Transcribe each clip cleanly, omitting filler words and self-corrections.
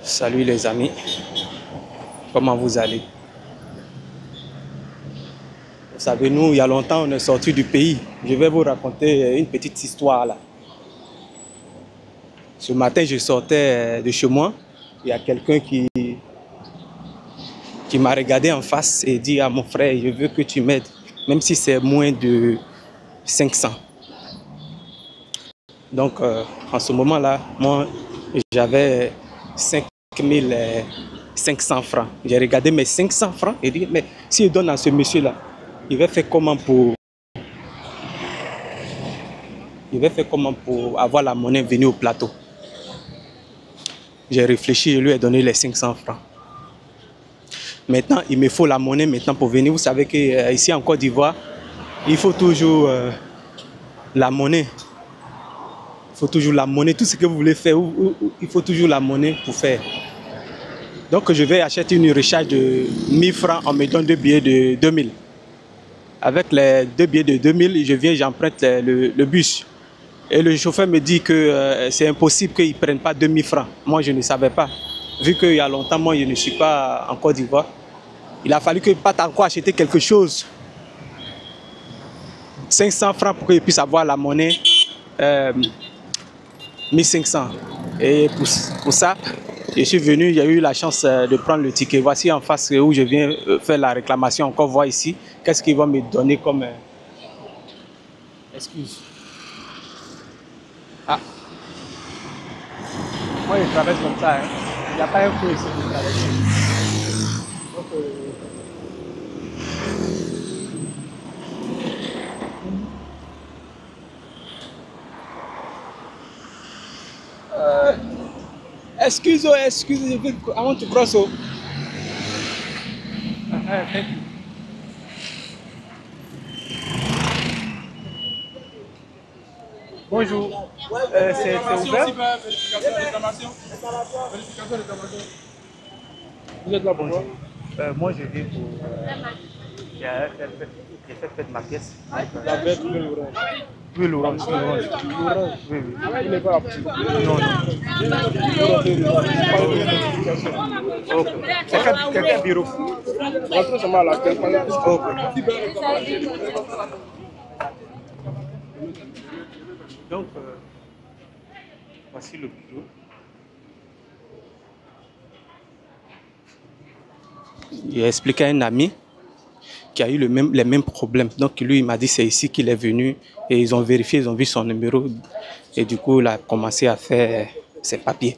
Salut les amis, comment vous allez? Vous savez, nous, il y a longtemps, on est sorti du pays. Je vais vous raconter une petite histoire là. Ce matin, je sortais de chez moi. Il y a quelqu'un qui m'a regardé en face et dit à mon frère, je veux que tu m'aides, même si c'est moins de 500. Donc, en ce moment-là, moi, j'avais 5500 francs. J'ai regardé mes 500 francs et dit, mais si je donne à ce monsieur-là, il va faire comment pour avoir la monnaie venue au plateau? J'ai réfléchi, je lui ai donné les 500 francs. Maintenant, il me faut la monnaie maintenant pour venir. Vous savez qu'ici en Côte d'Ivoire, il faut toujours la monnaie. Il faut toujours la monnaie. Tout ce que vous voulez faire, il faut toujours la monnaie pour faire. Donc, je vais acheter une recharge de 1000 francs. On me donne 2 billets de 2000. Avec les 2 billets de 2000, je viens, j'emprunte le bus. Et le chauffeur me dit que c'est impossible qu'ils ne prennent pas 2000 francs. Moi, je ne savais pas. Vu qu'il y a longtemps, moi, je ne suis pas en Côte d'Ivoire. Il a fallu que je parte encore acheter quelque chose. 500 francs pour que je puisse avoir la monnaie. 1500. Et pour ça, je suis venu, j'ai eu la chance de prendre le ticket. Voici en face où je viens faire la réclamation. Encore voir ici. Qu'est-ce qu'ils vont me donner comme... Excuse. Ah. Moi, je traverse comme ça. Hein. Il n'y a pas un feu ici pour traverser. Donc, excuse, I want to cross. Thank you. Bonjour. C'est ouvert? Vérification. Vous êtes là, bonjour. Moi, je viens pour... J'ai fait ma pièce. La verte, l'orange. Oui, l'orange. Oui. Il n'est pas la petite. Non. Ok. C'est quel bureau? Rentrez seulement à l'accueil. Ok. Donc, voici le bureau. Il a expliqué à un ami qui a eu les mêmes problèmes. Donc, lui, il m'a dit c'est ici qu'il est venu et ils ont vérifié, ils ont vu son numéro et du coup, il a commencé à faire ses papiers.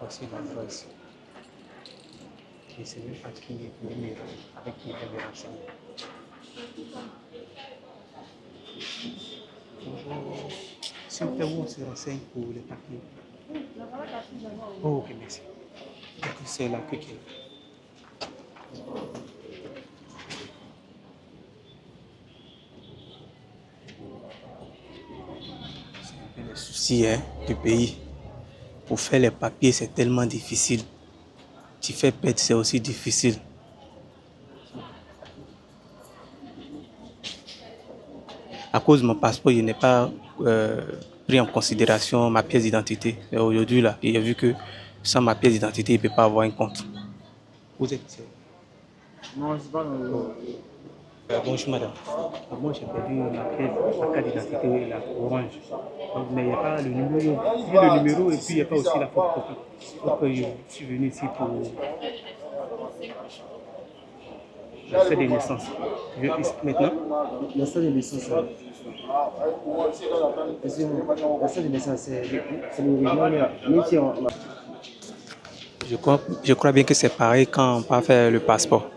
Voici l'endroit ici. Et c'est même pas qui est venu avec qui il est renseigné. Bonjour. S'il vous plaît, où on se renseigne pour les papiers? Oh, ok, merci. Donc, c'est la queue qui est là. C'est un peu le souci du pays. Pour faire les papiers, c'est tellement difficile. Tu fais pète, c'est aussi difficile. À cause de mon passeport, je n'ai pas pris en considération ma pièce d'identité. Et aujourd'hui, là, il a vu que sans ma pièce d'identité, il ne peut pas avoir un compte. Vous êtes... Non, je ne sais pas. Bonjour madame. Moi j'ai perdu ma carte d'identité, la orange. Donc, mais il n'y a pas le numéro. Il y a le numéro et puis il n'y a pas aussi la photocopie. Donc je suis venu ici pour l'extrait de naissance. Maintenant, l'extrait de naissance. L'extrait de naissance, c'est l'original. Je crois bien que c'est pareil quand on va faire le passeport.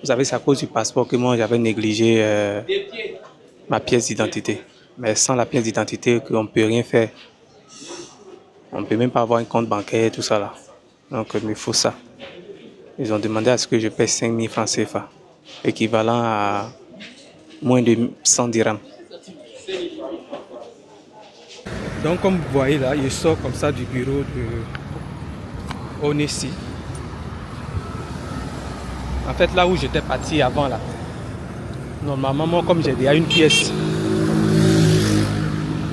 Vous savez, c'est à cause du passeport que moi j'avais négligé ma pièce d'identité. Mais sans la pièce d'identité, on ne peut rien faire. On ne peut même pas avoir un compte bancaire, tout ça là. Donc il me faut ça. Ils ont demandé à ce que je paie 5000 francs CFA, équivalent à moins de 100 dirhams. Donc comme vous voyez là, je sors comme ça du bureau de Onessi. En fait, là où j'étais parti avant, là, normalement, moi, comme j'ai déjà une pièce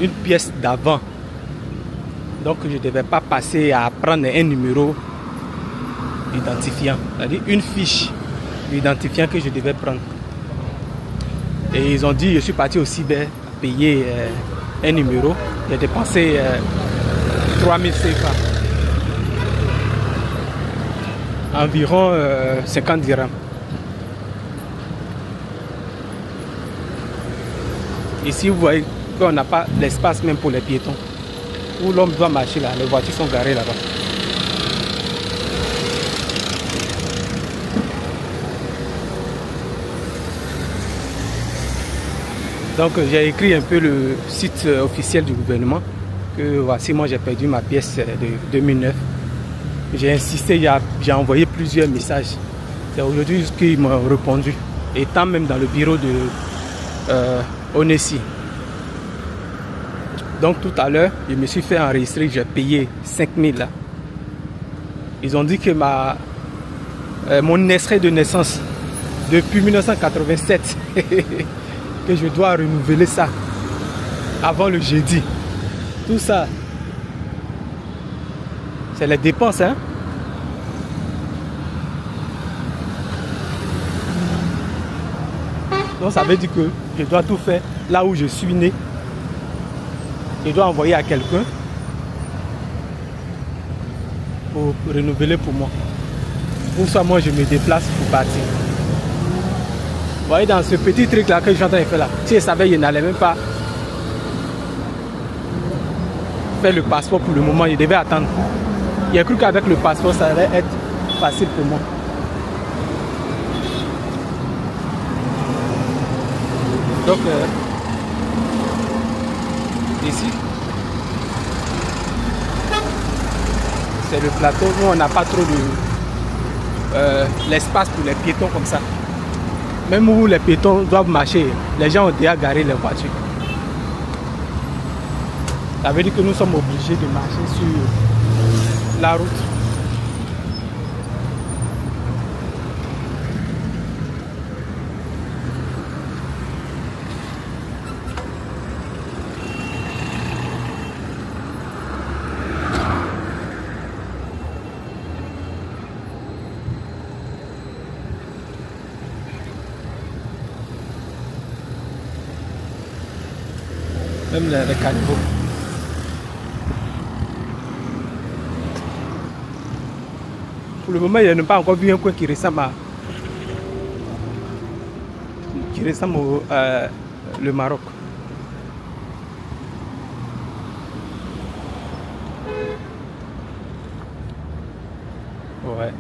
une pièce d'avant. Donc je ne devais pas passer à prendre un numéro identifiant, c'est-à-dire une fiche d'identifiant que je devais prendre. Et ils ont dit, je suis parti au cyber payer un numéro. J'ai dépensé 3000 CFA. Environ 50 dirhams. Ici, vous voyez qu'on n'a pas l'espace même pour les piétons. Où l'homme doit marcher là, les voitures sont garées là-bas. Donc j'ai écrit un peu le site officiel du gouvernement que voici, moi j'ai perdu ma pièce de 2009. J'ai insisté, j'ai envoyé plusieurs messages. C'est aujourd'hui qu'ils m'ont répondu, étant même dans le bureau de Onessi. Donc tout à l'heure, je me suis fait enregistrer, j'ai payé 5000 là. Ils ont dit que mon extrait de naissance depuis 1987 que je dois renouveler ça avant le jeudi. Tout ça, c'est les dépenses, hein. Donc ça veut dire que je dois tout faire là où je suis né. Je dois envoyer à quelqu'un pour renouveler pour moi. Ou soit moi je me déplace pour partir. Vous voyez, dans ce petit truc là que je suis en train de faire là, si je savais, je n'allais même pas faire le passeport pour le moment, je devais attendre. J'ai cru qu'avec le passeport, ça allait être facile pour moi. Donc, ici, c'est le plateau. Nous, on n'a pas trop de l'espace pour les piétons comme ça. Même où les piétons doivent marcher, les gens ont déjà garé les voitures. Ça veut dire que nous sommes obligés de marcher sur la route. Même les caniveaux. Pour le moment, il n'y a pas encore vu un coin qui ressemble au le Maroc. Ouais.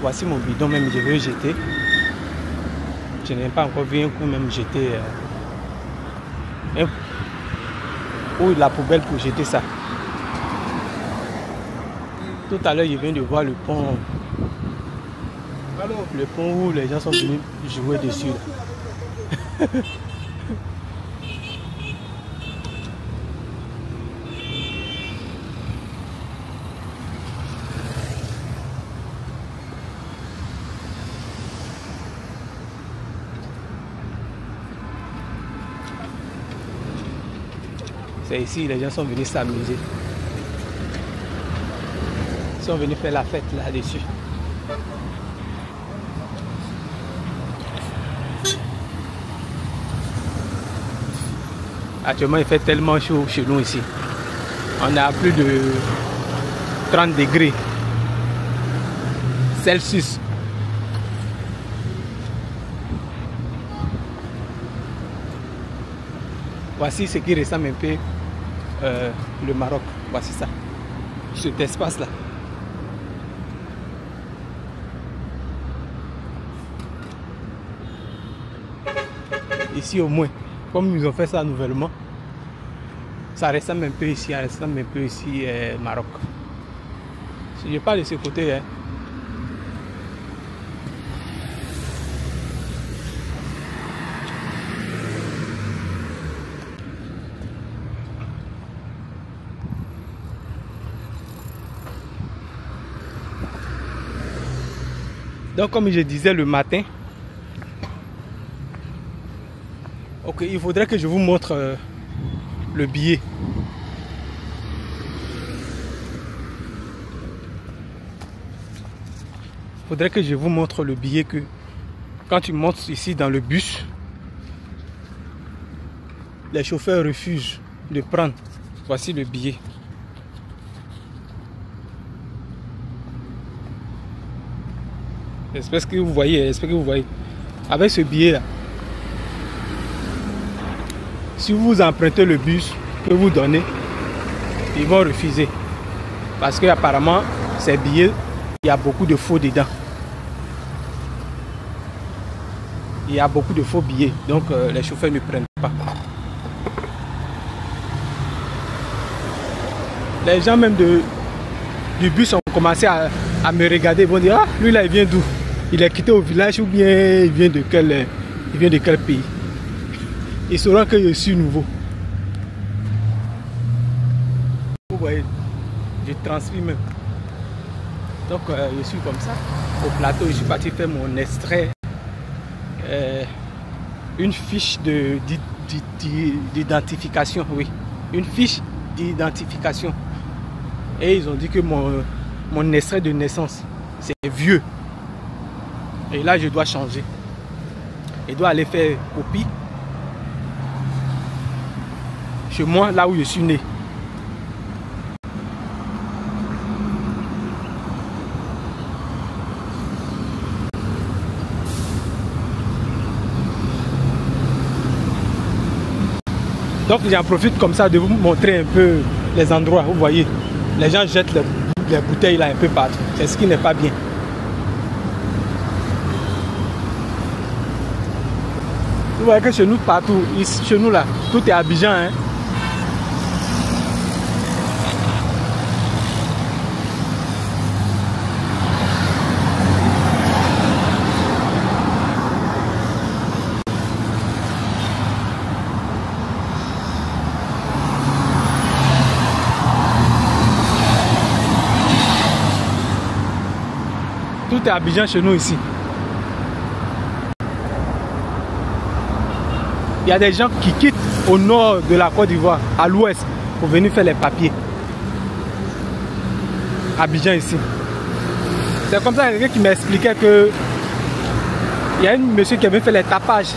Voici mon bidon, même je veux jeter. Je n'ai pas encore vu un coup même jeter ou la poubelle pour jeter ça. Tout à l'heure, je viens de voir le pont. Le pont où les gens sont venus jouer dessus. C'est ici, les gens sont venus s'amuser. Ils sont venus faire la fête là-dessus. Actuellement, il fait tellement chaud chez nous ici. On est à plus de 30 degrés Celsius. Voici ce qui ressemble un peu le Maroc. Voici ça, cet espace-là. Ici au moins, comme ils ont fait ça nouvellement, ça ressemble un peu ici, ça ressemble un peu ici Maroc. Si je parle de ce côté, hein. Donc comme je disais le matin, Ok, il faudrait que je vous montre le billet. Il faudrait que je vous montre le billet que quand tu montes ici dans le bus, les chauffeurs refusent de prendre. Voici le billet. J'espère que vous voyez, Avec ce billet là, si vous empruntez le bus que vous donnez, ils vont refuser. Parce qu'apparemment, ces billets, il y a beaucoup de faux dedans. Il y a beaucoup de faux billets, donc les chauffeurs ne prennent pas. Les gens même du bus ont commencé à me regarder, ils vont dire, ah, lui là il vient d'où? Il est quitté au village ou bien il vient de quel pays? Ils sauront que je suis nouveau. Vous voyez, je transpire même. Donc je suis comme ça. Au plateau, je suis parti faire mon extrait. Une fiche d'identification, oui. Une fiche d'identification. Et ils ont dit que mon extrait de naissance, c'est vieux. Et là, je dois changer. Je dois aller faire copie chez moi, là où je suis né. Donc j'en profite comme ça de vous montrer un peu les endroits. Vous voyez, les gens jettent les bouteilles là un peu partout. C'est ce qui n'est pas bien. Vous voyez que chez nous, partout, ici, chez nous là, tout est Abidjan. Hein? Tout est Abidjan chez nous ici. Il y a des gens qui quittent au nord de la Côte d'Ivoire, à l'ouest, pour venir faire les papiers. Abidjan ici. C'est comme ça quelqu'un qui m'expliquait que il y a un monsieur qui avait fait les tapages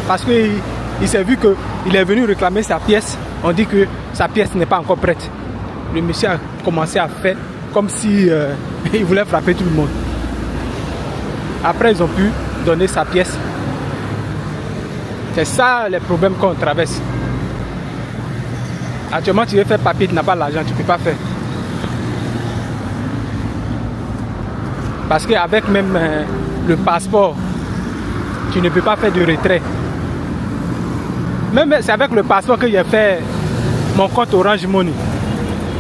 parce qu'il s'est vu qu'il est venu réclamer sa pièce. On dit que sa pièce n'est pas encore prête. Le monsieur a commencé à faire comme si il voulait frapper tout le monde. Après, ils ont pu donner sa pièce. C'est ça les problèmes qu'on traverse. Actuellement, tu veux faire papier, tu n'as pas l'argent, tu ne peux pas faire. Parce qu'avec même le passeport, tu ne peux pas faire de retrait. Même c'est avec le passeport que j'ai fait mon compte Orange Money.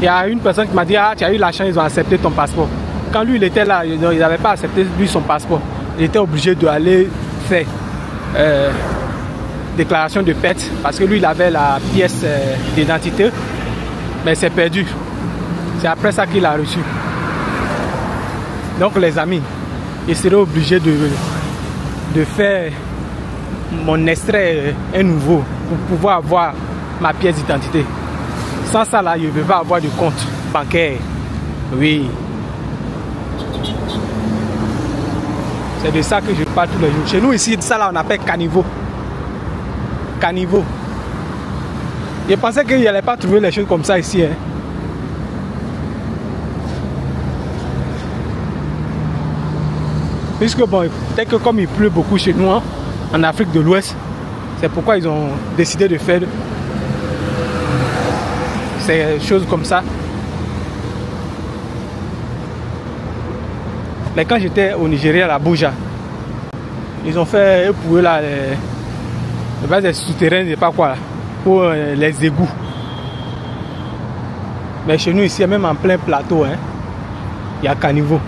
Il y a une personne qui m'a dit, ah, tu as eu la chance, ils ont accepté ton passeport. Quand lui, il était là, ils n'avaient pas accepté lui son passeport. Il était obligé d'aller faire déclaration de perte parce que lui, il avait la pièce d'identité, mais c'est perdu. C'est après ça qu'il a reçu. Donc, les amis, il serait obligé de faire mon extrait un nouveau pour pouvoir avoir ma pièce d'identité. Sans ça, là, je ne vais pas avoir de compte bancaire. Oui. C'est de ça que je parle tous les jours. Chez nous, ici, ça là, on appelle caniveau. Caniveau. Je pensais qu'il n'allait pas trouver les choses comme ça ici. Hein. Puisque bon, peut-être que comme il pleut beaucoup chez nous, hein, en Afrique de l'Ouest, c'est pourquoi ils ont décidé de faire ces choses comme ça. Mais quand j'étais au Nigeria, à Abuja, ils ont fait pour eux là, les souterrains, je sais pas quoi, là, pour les égouts. Mais chez nous ici, même en plein plateau, hein, il y a caniveau.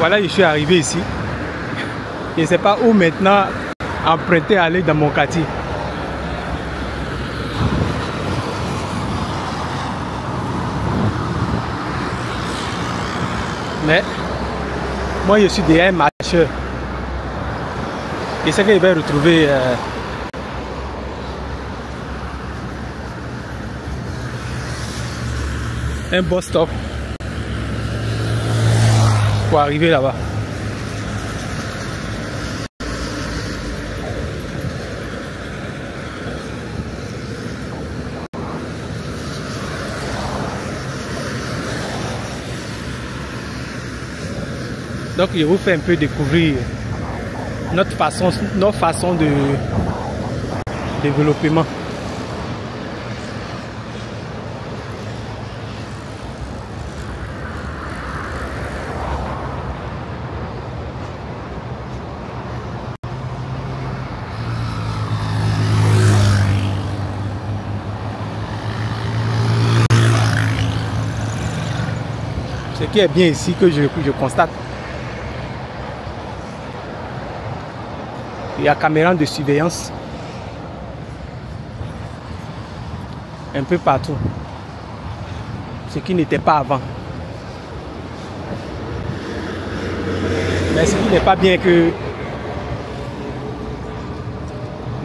Voilà, je suis arrivé ici. Je ne sais pas où maintenant emprunter à aller dans mon quartier. Mais moi je suis déjà un marcheur. Et c'est que je vais retrouver un bus stop pour arriver là-bas. Donc je vous fais un peu découvrir notre façon de développement. Ce qui est bien ici que je constate, il y a caméra de surveillance un peu partout, ce qui n'était pas avant. Mais ce qui n'est pas bien que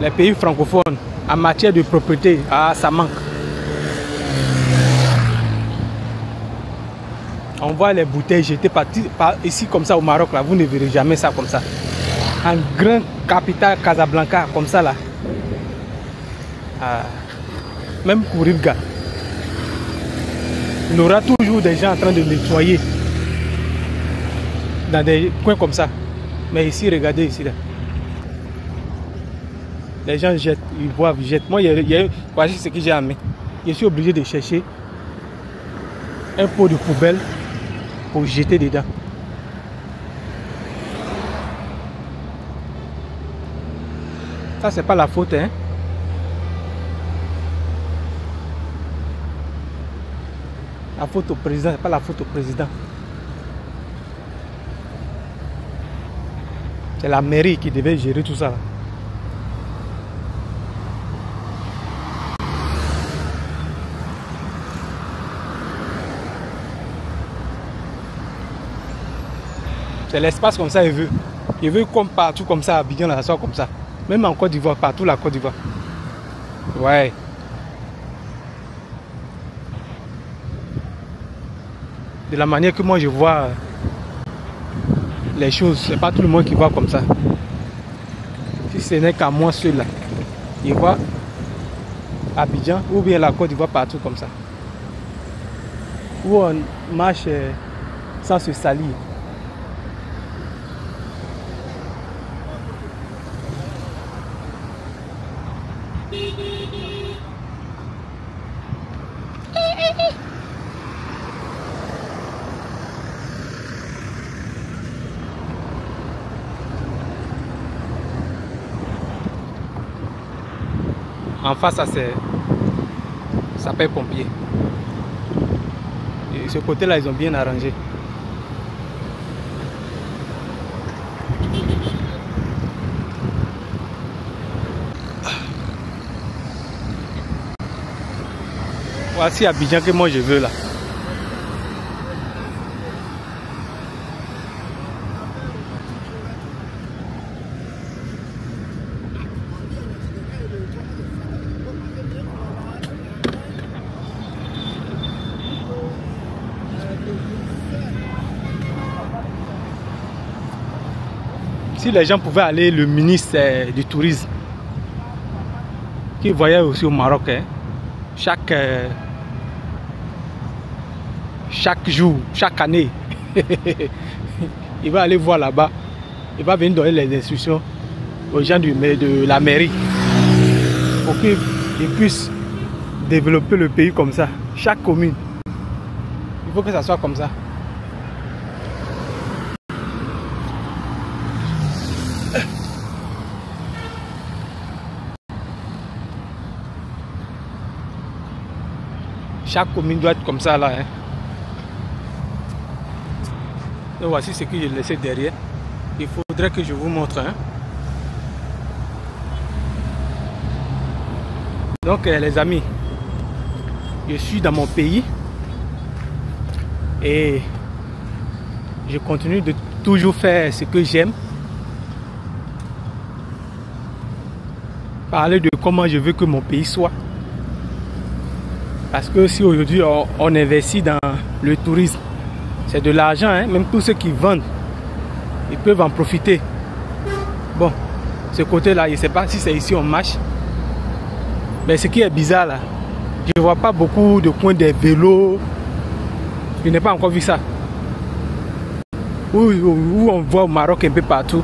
les pays francophones en matière de propreté, ça manque. On voit les bouteilles jetées par ici comme ça au Maroc, là, vous ne verrez jamais ça comme ça. En grande capitale Casablanca, comme ça là. Même Kouribga. Il y aura toujours des gens en train de nettoyer dans des coins comme ça. Mais ici, regardez ici là. Les gens jettent, ils boivent, ils jettent. Moi, voici ce que j'ai amené. Je suis obligé de chercher un pot de poubelle pour jeter dedans. Ça, c'est pas la faute, hein. La faute au président, c'est pas la faute au président. C'est la mairie qui devait gérer tout ça là. C'est l'espace comme ça, il veut. Il veut comme partout comme ça, à Abidjan, ça soit comme ça. Même en Côte d'Ivoire, partout la Côte d'Ivoire. Ouais. De la manière que moi je vois les choses, c'est pas tout le monde qui voit comme ça. Si ce n'est qu'à moi seul là, il voit Abidjan ou bien la Côte d'Ivoire partout comme ça. Où on marche sans se salir. En face, ça c'est sapeur-pompier. Et ce côté-là, ils ont bien arrangé. Voici Abidjan que moi je veux là. Si les gens pouvaient aller, le ministre du tourisme, qui voyage aussi au Maroc, hein, chaque jour, chaque année, il va aller voir là-bas, il va venir donner les instructions aux gens de la mairie pour qu'ils puissent développer le pays comme ça. Chaque commune, il faut que ça soit comme ça. Chaque commune doit être comme ça là. Hein. Donc voici ce que j'ai laissé derrière. Il faudrait que je vous montre. Hein. Donc les amis, je suis dans mon pays et je continue de toujours faire ce que j'aime. Parler de comment je veux que mon pays soit. Parce que si aujourd'hui on investit dans le tourisme, c'est de l'argent, hein? Même tous ceux qui vendent, ils peuvent en profiter. Bon, ce côté-là, je ne sais pas si c'est ici on marche. Mais ce qui est bizarre là, je ne vois pas beaucoup de coins des vélos. Je n'ai pas encore vu ça. Où on voit au Maroc un peu partout,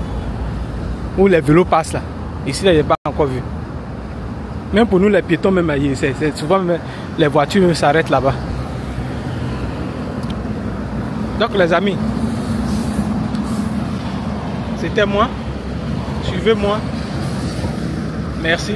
où les vélos passent là. Ici, là, je n'ai pas encore vu. Même pour nous, les piétons, même, c'est souvent même, les voitures s'arrêtent là-bas. Donc, les amis, c'était moi. Suivez-moi. Merci.